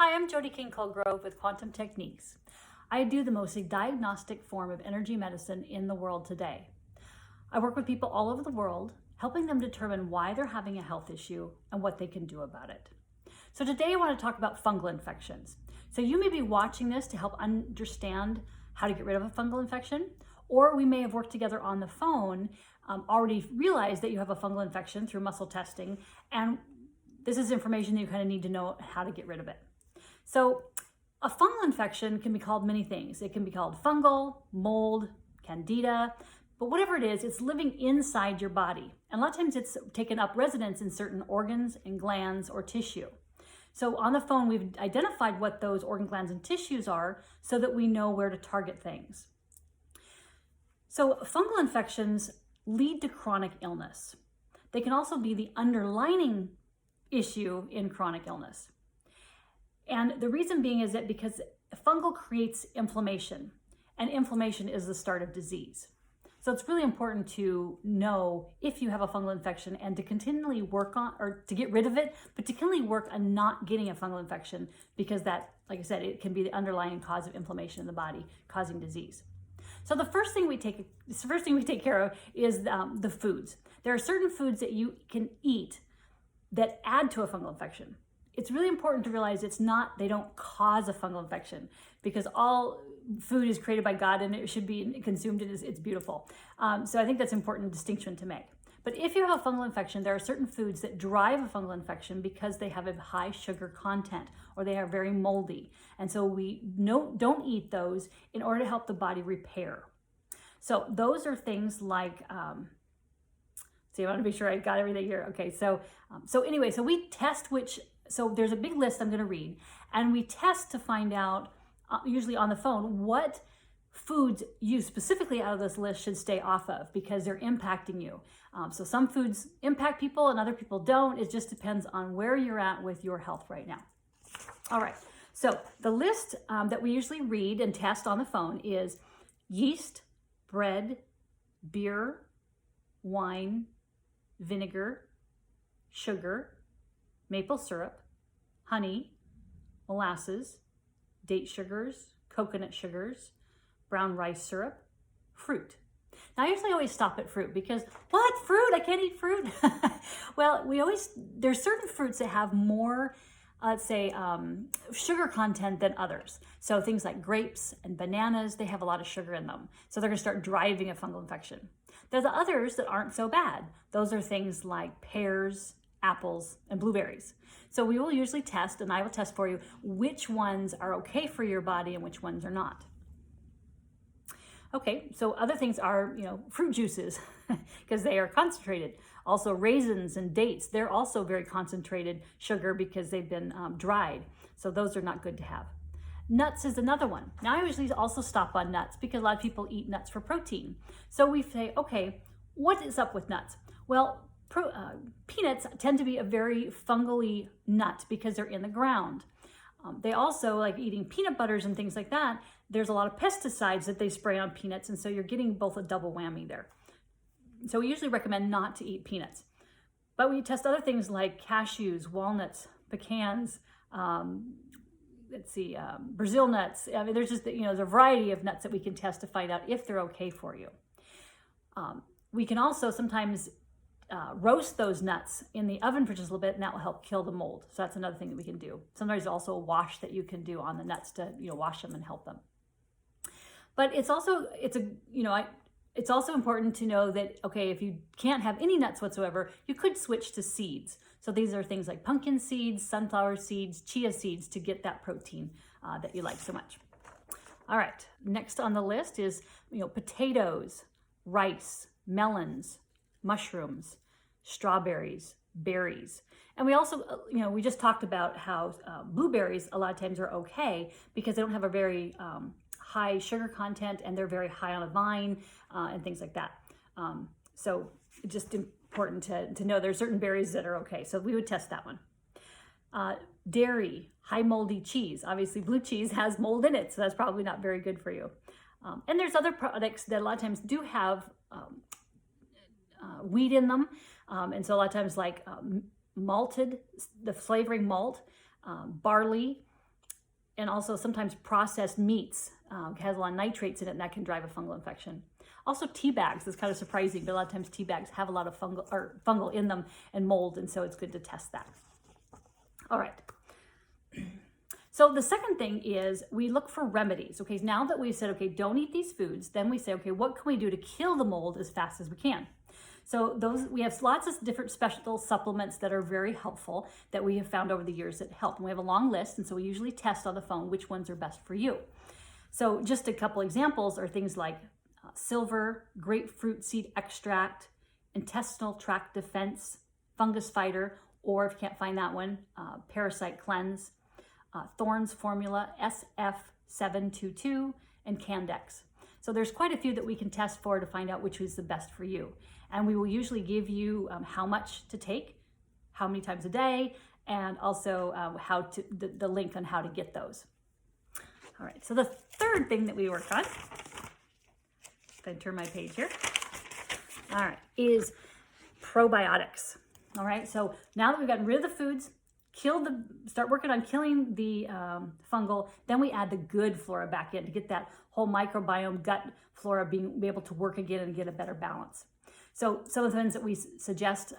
Hi, I'm Jody King-Colgrove with Quantum Techniques. I do the most diagnostic form of energy medicine in the world today. I work with people all over the world, helping them determine why they're having a health issue and what they can do about it. So today I want to talk about fungal infections. So you may be watching this to help understand how to get rid of a fungal infection, or we may have worked together on the phone, already realized that you have a fungal infection through muscle testing, and this is information that you kind of need to know how to get rid of it. So a fungal infection can be called many things. It can be called fungal, mold, candida, but whatever it is, it's living inside your body. And a lot of times it's taken up residence in certain organs and glands or tissue. So on the phone, we've identified what those organ, glands, and tissues are so that we know where to target things. So fungal infections lead to chronic illness. They can also be the underlying issue in chronic illness. And the reason being is that because fungal creates inflammation, and inflammation is the start of disease. So it's really important to know if you have a fungal infection and to continually work on, or to get rid of it, but to continually work on not getting a fungal infection, because that, like I said, it can be the underlying cause of inflammation in the body, causing disease. So the first thing we take care of is the foods. There are certain foods that you can eat that add to a fungal infection. It's really important to realize they don't cause a fungal infection, because all food is created by God and it should be consumed and it's beautiful. So I think that's an important distinction to make. But if you have a fungal infection, there are certain foods that drive a fungal infection because they have a high sugar content or they are very moldy. And so we don't eat those in order to help the body repair. So those are things like, so you want to be sure I got everything here. Okay, so anyway, so we test so there's a big list I'm going to read, and we test to find out, usually on the phone, what foods you specifically out of this list should stay off of because they're impacting you. So some foods impact people and other people don't. It just depends on where you're at with your health right now. All right, so the list that we usually read and test on the phone is yeast, bread, beer, wine, vinegar, sugar, maple syrup, honey, molasses, date sugars, coconut sugars, brown rice syrup, fruit. Now I usually always stop at fruit because, what, fruit? I can't eat fruit? Well, there's certain fruits that have more, let's say, sugar content than others. So things like grapes and bananas, they have a lot of sugar in them. So they're gonna start driving a fungal infection. There's others that aren't so bad. Those are things like pears, apples, and blueberries. So we will usually test, and I will test for you, which ones are okay for your body and which ones are not. Okay, so other things are, fruit juices, because they are concentrated. Also raisins and dates, they're also very concentrated sugar because they've been dried. So those are not good to have. Nuts is another one. Now I usually also stop on nuts because a lot of people eat nuts for protein. So we say, okay, what is up with nuts? Well, peanuts tend to be a very fungally nut because they're in the ground. They also, like eating peanut butters and things like that, there's a lot of pesticides that they spray on peanuts, and so you're getting both a double whammy there. So we usually recommend not to eat peanuts. But we test other things like cashews, walnuts, pecans, Brazil nuts. I mean, there's just, there's a variety of nuts that we can test to find out if they're okay for you. We can also sometimes roast those nuts in the oven for just a little bit, and that will help kill the mold. So that's another thing that we can do. Sometimes also a wash that you can do on the nuts to wash them and help them. But it's also important to know that, okay, if you can't have any nuts whatsoever, you could switch to seeds. So these are things like pumpkin seeds, sunflower seeds, chia seeds to get that protein that you like so much. All right, next on the list is potatoes, rice, melons, mushrooms, strawberries, berries. And we also, we just talked about how blueberries a lot of times are okay because they don't have a very high sugar content and they're very high on a vine and things like that. So just important to know there's certain berries that are okay. So we would test that one. Dairy, high moldy cheese. Obviously blue cheese has mold in it, so that's probably not very good for you. And there's other products that a lot of times do have wheat in them. And so a lot of times like malted, the flavoring malt, barley, and also sometimes processed meats has a lot of nitrates in it, and that can drive a fungal infection. Also, tea bags is kind of surprising, but a lot of times tea bags have a lot of fungal in them and mold, and so it's good to test that. All right. So the second thing is we look for remedies. Okay, now that we've said, okay, don't eat these foods, then we say, okay, what can we do to kill the mold as fast as we can? So we have lots of different special supplements that are very helpful that we have found over the years that help. And we have a long list, and so we usually test on the phone which ones are best for you. So just a couple examples are things like silver, grapefruit seed extract, intestinal tract defense, fungus fighter, or if you can't find that one, parasite cleanse, Thorne's formula, SF722, and Candex. So there's quite a few that we can test for to find out which is the best for you. And we will usually give you how much to take, how many times a day, and also the link on how to get those. All right, so the third thing that we work on, if I turn my page here, all right, is probiotics. All right, so now that we've gotten rid of the foods, start working on killing the fungal, then we add the good flora back in to get that whole microbiome, gut flora be able to work again and get a better balance. So some of the things that we suggest,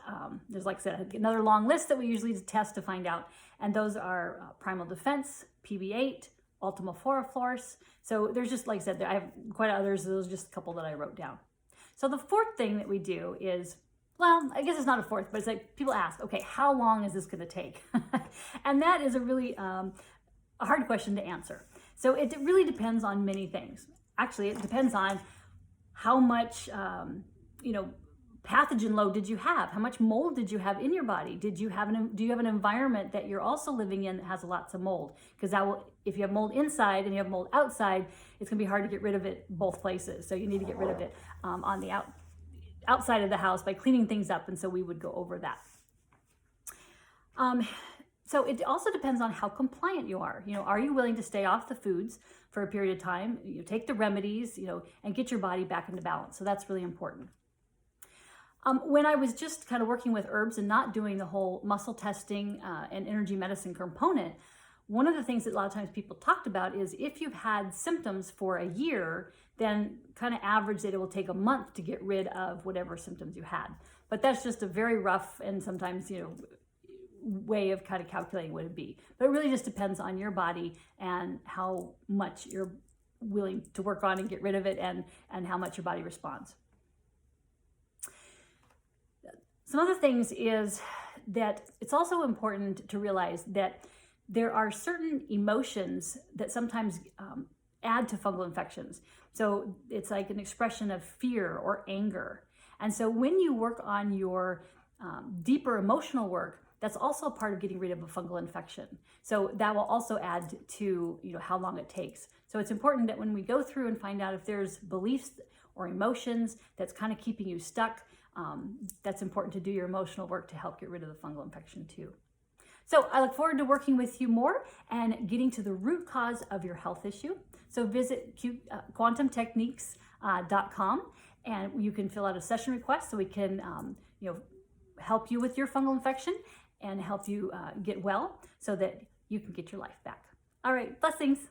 there's, like I said, another long list that we usually test to find out, and those are Primal Defense, PB8, Ultima Foraflorus. So there's just, like I said, I have quite others. Those are just a couple that I wrote down. So the fourth thing that we do is, well, I guess it's not a fourth, but it's like people ask, okay, how long is this going to take? And that is a really a hard question to answer. So it really depends on many things. Actually, it depends on how much, pathogen load did you have? How much mold did you have in your body? Do you have an environment that you're also living in that has lots of mold? Because if you have mold inside and you have mold outside, it's going to be hard to get rid of it both places. So you need to get rid of it on the outside of the house by cleaning things up, and so we would go over that. So it also depends on how compliant you are. Are you willing to stay off the foods for a period of time? Take the remedies, and get your body back into balance. So that's really important. When I was just kind of working with herbs and not doing the whole muscle testing and energy medicine component, one of the things that a lot of times people talked about is if you've had symptoms for a year, then kind of average that it will take a month to get rid of whatever symptoms you had. But that's just a very rough and sometimes, way of kind of calculating what it'd be. But it really just depends on your body and how much you're willing to work on and get rid of it, and how much your body responds. Some other things is that it's also important to realize that there are certain emotions that sometimes add to fungal infections. So it's like an expression of fear or anger. And so when you work on your deeper emotional work, that's also a part of getting rid of a fungal infection. So that will also add to how long it takes. So it's important that when we go through and find out if there's beliefs or emotions that's kind of keeping you stuck, that's important to do your emotional work to help get rid of the fungal infection too. So I look forward to working with you more and getting to the root cause of your health issue. So visit quantumtechniques.com, and you can fill out a session request so we can help you with your fungal infection and help you get well so that you can get your life back. All right, blessings.